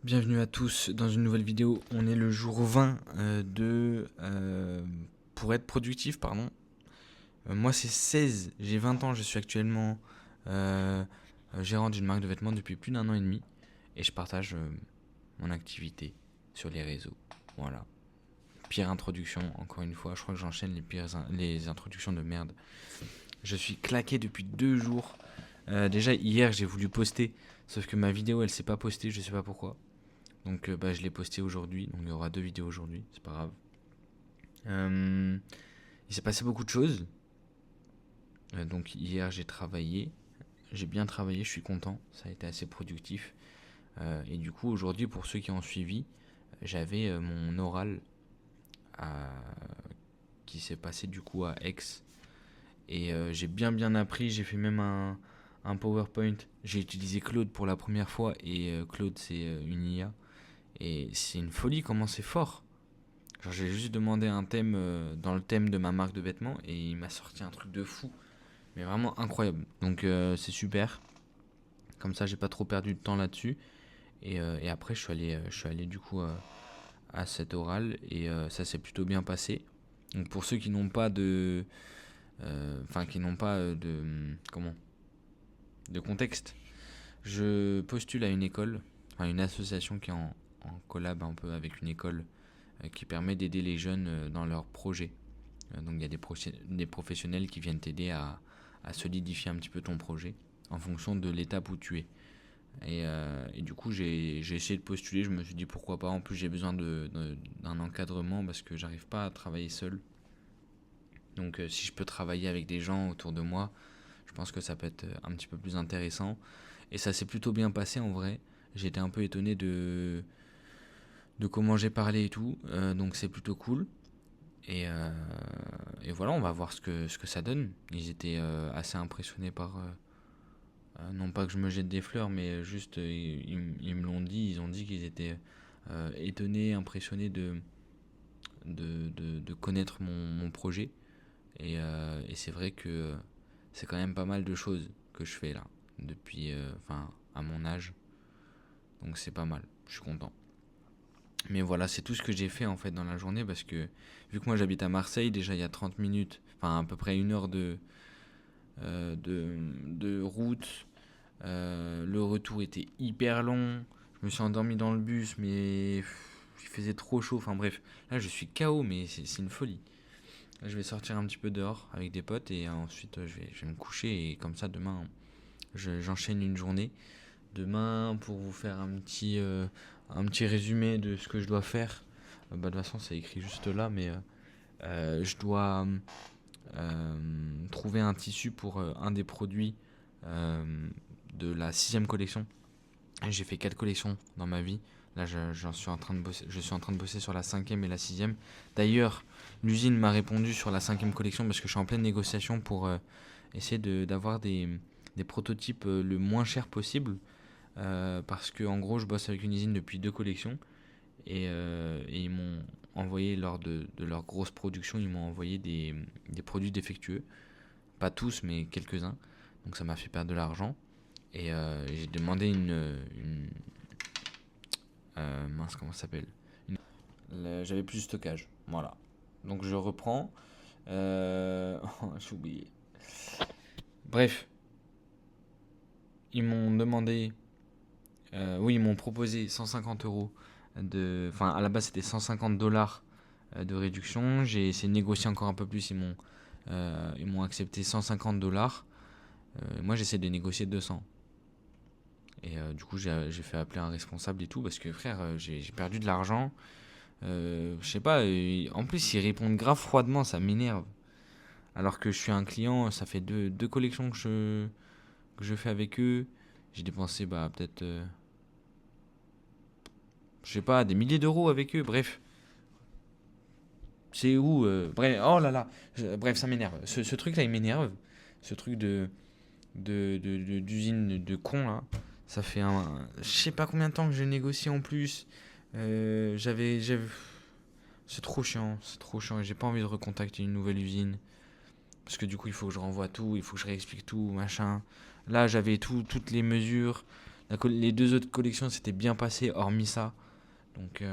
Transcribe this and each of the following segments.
Bienvenue à tous dans une nouvelle vidéo. On est le jour 20 pour être productif, pardon. Moi c'est 16, j'ai 20 ans, je suis actuellement euh, gérant d'une marque de vêtements depuis plus d'un an et demi. Et je partage mon activité sur les réseaux. Voilà. Pire introduction, encore une fois, je crois que j'enchaîne les introductions de merde. Je suis claqué depuis 2 jours. Déjà hier j'ai voulu poster, sauf que ma vidéo elle s'est pas postée, je sais pas pourquoi. Donc je l'ai posté aujourd'hui, donc il y aura 2 vidéos aujourd'hui, c'est pas grave. Euh, il s'est passé beaucoup de choses. Donc hier j'ai travaillé, j'ai bien travaillé, je suis content, ça a été assez productif. Et du coup aujourd'hui pour ceux qui ont suivi, j'avais mon oral à- qui s'est passé du coup à Aix. Et j'ai bien appris, j'ai fait même un PowerPoint. J'ai utilisé Claude pour la première fois et Claude c'est une IA. Et c'est une folie comment c'est fort. Genre j'ai juste demandé un thème dans le thème de ma marque de vêtements et il m'a sorti un truc de fou, mais vraiment incroyable. Donc c'est super. Comme ça j'ai pas trop perdu de temps là-dessus. Et après je suis allé du coup à cet oral et ça s'est plutôt bien passé. Donc pour ceux qui n'ont pas de, enfin qui n'ont pas comment, de contexte, je postule à une école, enfin une association qui est en collab un peu avec une école qui permet d'aider les jeunes dans leurs projets. Donc il y a des professionnels qui viennent t'aider à solidifier un petit peu ton projet en fonction de l'étape où tu es. Et du coup, j'ai essayé de postuler. Je me suis dit pourquoi pas. En plus, j'ai besoin d'un encadrement parce que j'arrive pas à travailler seul. Donc, si je peux travailler avec des gens autour de moi, je pense que ça peut être un petit peu plus intéressant. Et ça s'est plutôt bien passé en vrai. J'ai été un peu étonné de comment j'ai parlé et tout. Donc, c'est plutôt cool. Et voilà, on va voir ce que ça donne. Ils étaient assez impressionnés par. Non pas que je me jette des fleurs, mais juste ils me l'ont dit. Ils ont dit qu'ils étaient étonnés, impressionnés de connaître mon projet. Et c'est vrai que c'est quand même pas mal de choses que je fais là, depuis. Enfin, à mon âge. Donc c'est pas mal. Je suis content. Mais voilà, c'est tout ce que j'ai fait en fait dans la journée parce que vu que moi j'habite à Marseille, déjà il y a 30 minutes, enfin à peu près 1 heure de route. Le retour était hyper long. Je me suis endormi dans le bus, mais il faisait trop chaud. Enfin bref, là je suis KO, mais c'est une folie. Là, je vais sortir un petit peu dehors avec des potes et ensuite je vais me coucher. Et comme ça, demain, j'enchaîne une journée. Demain, pour vous faire un petit résumé de ce que je dois faire, de toute façon, c'est écrit juste là, mais je dois trouver un tissu pour un des produits euh, de la sixième collection. J'ai fait 4 collections dans ma vie. Là, j'en suis en train de bosser, je suis en train de bosser sur la cinquième et la sixième. D'ailleurs, l'usine m'a répondu sur la cinquième collection parce que je suis en pleine négociation pour essayer d'avoir des prototypes le moins cher possible. Parce que en gros, je bosse avec une usine depuis 2 collections et ils m'ont envoyé lors de leur grosse production, ils m'ont envoyé des produits défectueux. Pas tous, mais quelques-uns. Donc ça m'a fait perdre de l'argent. Et j'ai demandé mince, comment ça s'appelle, j'avais plus de stockage. Voilà. Donc je reprends. J'ai oublié. Bref, ils m'ont demandé. Oui, ils m'ont proposé 150 euros de. Enfin, à la base, c'était 150 dollars de réduction. J'ai essayé de négocier encore un peu plus. Ils m'ont accepté 150 dollars. Moi, j'essaie de négocier 200. Et du coup, j'ai fait appeler un responsable et tout parce que frère, j'ai perdu de l'argent. Je sais pas, en plus ils répondent grave froidement, ça m'énerve. Alors que je suis un client, ça fait deux collections que je fais avec eux. J'ai dépensé bah peut-être, je sais pas, des milliers d'euros avec eux. Bref, c'est où bref, oh là là, bref, ça m'énerve. Ce truc là, il m'énerve. Ce truc d'usine de con là. Ça fait je sais pas combien de temps que je négocie en plus. J'avais, c'est trop chiant, c'est trop chiant. J'ai pas envie de recontacter une nouvelle usine. Parce que du coup, il faut que je renvoie tout, il faut que je réexplique tout, machin. Là, j'avais toutes les mesures, Les deux autres collections s'étaient bien passées, hormis ça. Donc,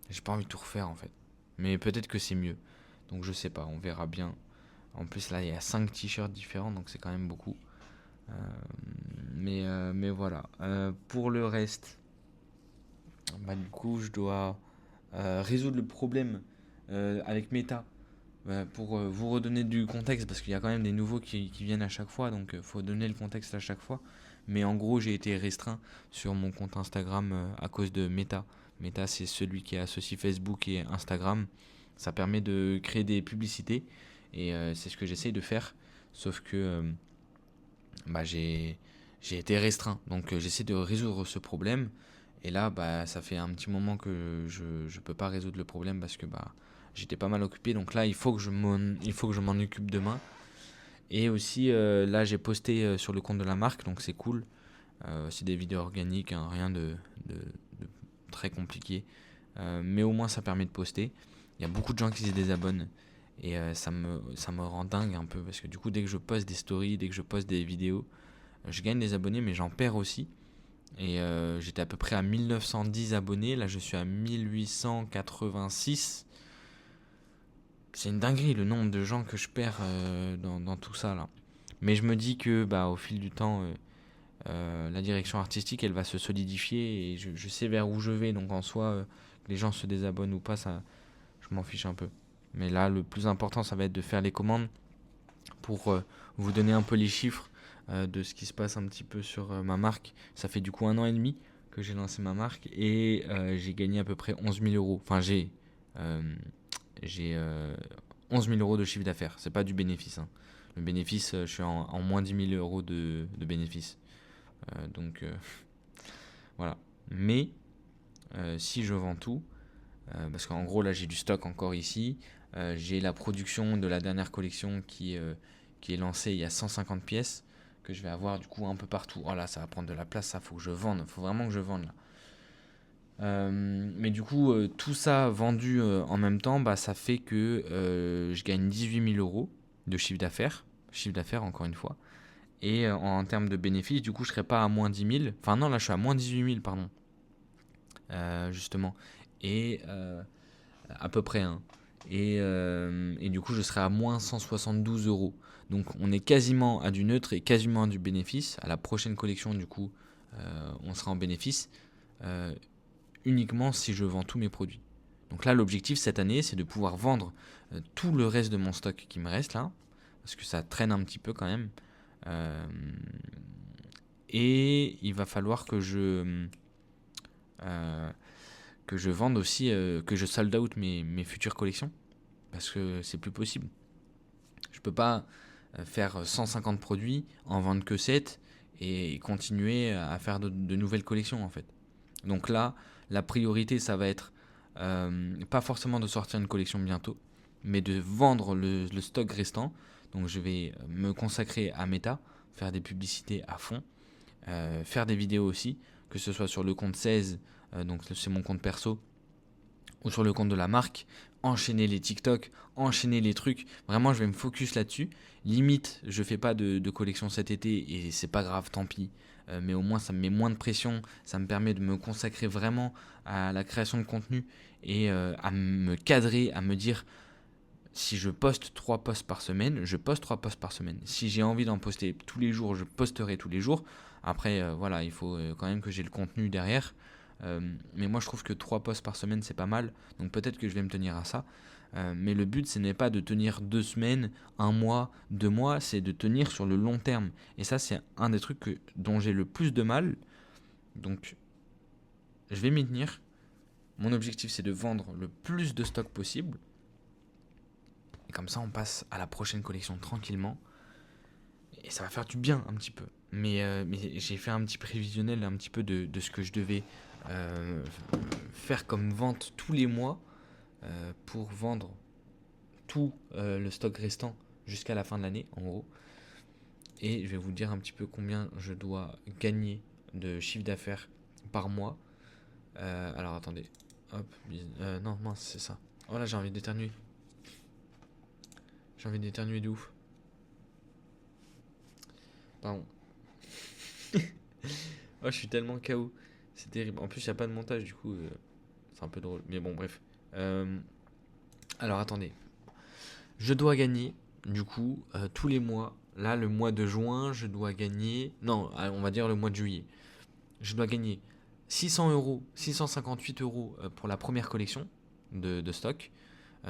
j'ai pas envie de tout refaire en fait. Mais peut-être que c'est mieux. Donc, je sais pas, on verra bien. En plus, là, il y a 5 t-shirts différents, donc c'est quand même beaucoup. Euh, mais voilà. Pour le reste, bah, du coup, je dois résoudre le problème avec Meta. Pour vous redonner du contexte, parce qu'il y a quand même des nouveaux qui viennent à chaque fois, donc il faut donner le contexte à chaque fois. Mais en gros, j'ai été restreint sur mon compte Instagram à cause de Meta. Meta, c'est celui qui associe Facebook et Instagram. Ça permet de créer des publicités et c'est ce que j'essaye de faire. Sauf que bah, j'ai été restreint. Donc j'essaie de résoudre ce problème. Et là, bah, ça fait un petit moment que je ne peux pas résoudre le problème parce que bah, j'étais pas mal occupé. Donc là, il faut que je m'en occupe demain. Et aussi, là, j'ai posté sur le compte de la marque, donc c'est cool. C'est des vidéos organiques, hein, rien de très compliqué. Mais au moins, ça permet de poster. Il y a beaucoup de gens qui se désabonnent. Et ça me rend dingue un peu. Parce que du coup, dès que je poste des stories, dès que je poste des vidéos, je gagne des abonnés, mais j'en perds aussi. Et j'étais à peu près à 1910 abonnés. Là, je suis à 1886. C'est une dinguerie le nombre de gens que je perds dans tout ça là. Mais je me dis que bah, au fil du temps, la direction artistique elle va se solidifier et je sais vers où je vais. Donc en soi, que les gens se désabonnent ou pas, ça, je m'en fiche un peu. Mais là, le plus important, ça va être de faire les commandes pour vous donner un peu les chiffres de ce qui se passe un petit peu sur ma marque. Ça fait du coup 1 an et demi que j'ai lancé ma marque et j'ai gagné à peu près 11 000 euros. Enfin, euh, j'ai 11 000 euros de chiffre d'affaires. C'est pas du bénéfice, hein. Le bénéfice, je suis en moins 10 000 euros de bénéfice. Donc voilà. Mais si je vends tout, parce qu'en gros là j'ai du stock encore ici, j'ai la production de la dernière collection qui est lancée il y a 150 pièces que je vais avoir du coup un peu partout. Oh là ça va prendre de la place, ça faut que je vende, faut vraiment que je vende là. Mais du coup, tout ça vendu en même temps, bah, ça fait que je gagne 18 000 euros de chiffre d'affaires. Chiffre d'affaires, encore une fois. Et en termes de bénéfices, du coup, je serais pas à moins 10 000. Enfin, non, là, je suis à moins 18 000, pardon. Justement. Et à peu près, hein. Et du coup, je serais à moins 172 euros. Donc, on est quasiment à du neutre et quasiment à du bénéfice. À la prochaine collection, du coup, on sera en bénéfice. Uniquement si je vends tous mes produits. Donc là, l'objectif cette année, c'est de pouvoir vendre tout le reste de mon stock qui me reste là, parce que ça traîne un petit peu quand même. Euh, et il va falloir que je vende aussi, que je sold out mes futures collections, parce que c'est plus possible. Je peux pas faire 150 produits, en vendre que 7 et continuer à faire de nouvelles collections en fait. Donc là, la priorité, ça va être pas forcément de sortir une collection bientôt, mais de vendre le stock restant. Donc je vais me consacrer à Meta, faire des publicités à fond, faire des vidéos aussi, que ce soit sur le compte 16, donc c'est mon compte perso, ou sur le compte de la marque, enchaîner les TikTok, enchaîner les trucs. Vraiment, je vais me focus là-dessus. Limite, je fais pas de collection cet été et c'est pas grave, tant pis. Mais au moins, ça me met moins de pression. Ça me permet de me consacrer vraiment à la création de contenu et à me cadrer, à me dire si je poste 3 posts par semaine, je poste 3 posts par semaine. Si j'ai envie d'en poster tous les jours, je posterai tous les jours. Après, voilà, il faut quand même que j'ai le contenu derrière. Mais moi, je trouve que 3 posts par semaine, c'est pas mal. Donc peut-être que je vais me tenir à ça. Mais le but, ce n'est pas de tenir 2 semaines, 1 mois, 2 mois, c'est de tenir sur le long terme. Et ça, c'est un des trucs dont j'ai le plus de mal. Donc, je vais m'y tenir. Mon objectif, c'est de vendre le plus de stock possible. Et comme ça, on passe à la prochaine collection tranquillement. Et ça va faire du bien un petit peu. Mais j'ai fait un petit prévisionnel un petit peu de ce que je devais faire comme vente tous les mois pour vendre tout le stock restant jusqu'à la fin de l'année, en gros. Et je vais vous dire un petit peu combien je dois gagner de chiffre d'affaires par mois. Alors attendez. Hop. Non, mince, c'est ça. Oh là, j'ai envie d'éternuer. J'ai envie d'éternuer de ouf. Pardon. Oh, je suis tellement KO. C'est terrible. En plus, il n'y a pas de montage, du coup, c'est un peu drôle. Mais bon, bref. Euh, alors, attendez. Je dois gagner, du coup, tous les mois. Là, le mois de juin, je dois gagner. Non, on va dire le mois de juillet. Je dois gagner 600 euros, 658 euros pour la première collection de stock.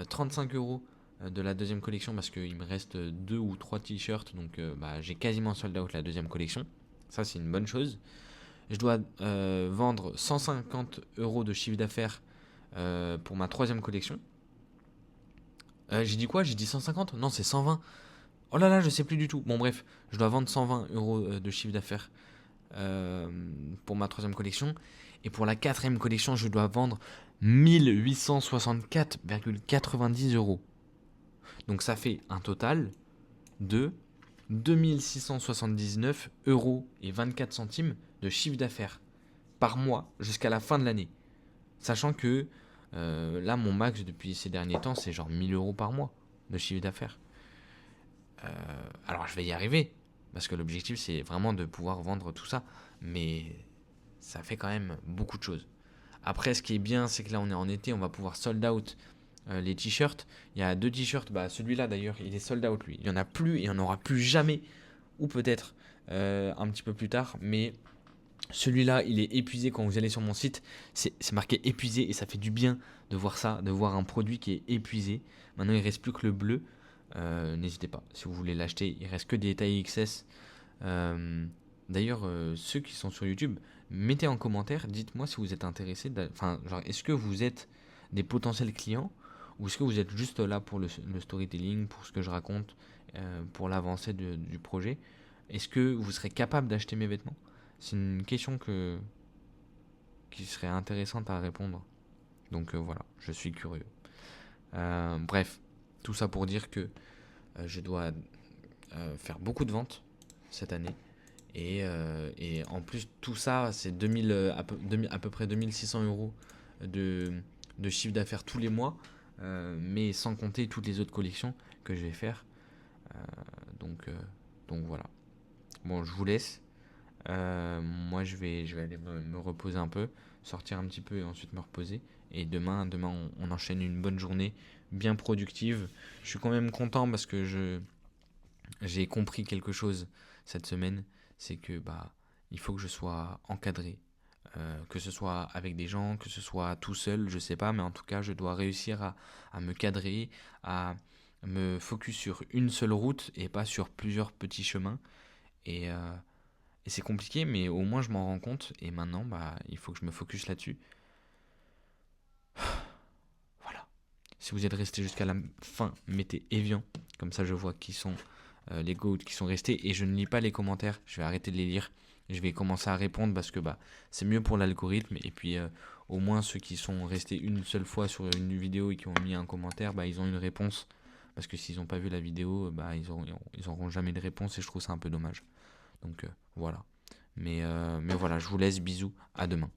35 euros de la deuxième collection parce qu'il me reste deux ou trois t-shirts. Donc, bah, j'ai quasiment sold out la deuxième collection. Ça, c'est une bonne chose. Je dois vendre 150 euros de chiffre d'affaires pour ma troisième collection. J'ai dit quoi? J'ai dit 150? Non, c'est 120. Oh là là, je sais plus du tout. Bon, bref, je dois vendre 120 euros de chiffre d'affaires euh, pour ma troisième collection. Et pour la quatrième collection, je dois vendre 1864,90 euros. Donc ça fait un total de 2679 euros et 24 centimes de chiffre d'affaires par mois jusqu'à la fin de l'année. Sachant que là, mon max depuis ces derniers temps, c'est genre 1000 euros par mois de chiffre d'affaires. Alors je vais y arriver, parce que l'objectif c'est vraiment de pouvoir vendre tout ça, mais ça fait quand même beaucoup de choses. Après, ce qui est bien, c'est que là on est en été, on va pouvoir sold out les t-shirts. Il y a deux t-shirts, bah celui-là d'ailleurs, il est sold out lui. Il n'y en a plus et il n'y en aura plus jamais, ou peut-être un petit peu plus tard, mais celui-là, il est épuisé quand vous allez sur mon site. C'est marqué épuisé et ça fait du bien de voir ça, de voir un produit qui est épuisé. Maintenant, il ne reste plus que le bleu. N'hésitez pas, si vous voulez l'acheter, il reste que des tailles XS. D'ailleurs, ceux qui sont sur YouTube, mettez en commentaire, dites-moi si vous êtes intéressé. Enfin, genre, est-ce que vous êtes des potentiels clients ou est-ce que vous êtes juste là pour le storytelling, pour ce que je raconte, pour l'avancée du projet? Est-ce que vous serez capable d'acheter mes vêtements? C'est une question qui serait intéressante à répondre. Donc voilà, je suis curieux. Bref, tout ça pour dire que je dois faire beaucoup de ventes cette année. Et en plus, tout ça, c'est 2000, à peu près 2600 euros de, de chiffre d'affaires tous les mois, mais sans compter toutes les autres collections que je vais faire. Euh, donc, euh, donc voilà. Bon, je vous laisse. Moi, je vais aller me reposer un peu, sortir un petit peu et ensuite me reposer. Et demain on enchaîne une bonne journée, bien productive. Je suis quand même content parce que j'ai compris quelque chose cette semaine, c'est que bah il faut que je sois encadré, que ce soit avec des gens, que ce soit tout seul, je sais pas, mais en tout cas je dois réussir à me cadrer, à me focus sur une seule route et pas sur plusieurs petits chemins. Et, euh, et c'est compliqué, mais au moins je m'en rends compte. Et maintenant, bah, il faut que je me focus là-dessus. Voilà. Si vous êtes resté jusqu'à la fin, mettez Evian. Comme ça, je vois qui sont les goats qui sont restés. Et je ne lis pas les commentaires. Je vais arrêter de les lire. Je vais commencer à répondre parce que bah, c'est mieux pour l'algorithme. Et puis, au moins, ceux qui sont restés une seule fois sur une vidéo et qui ont mis un commentaire, bah, ils ont une réponse. Parce que s'ils n'ont pas vu la vidéo, bah, ils auront jamais de réponse. Et je trouve ça un peu dommage. Donc, voilà. Mais voilà, je vous laisse. Bisous. À demain.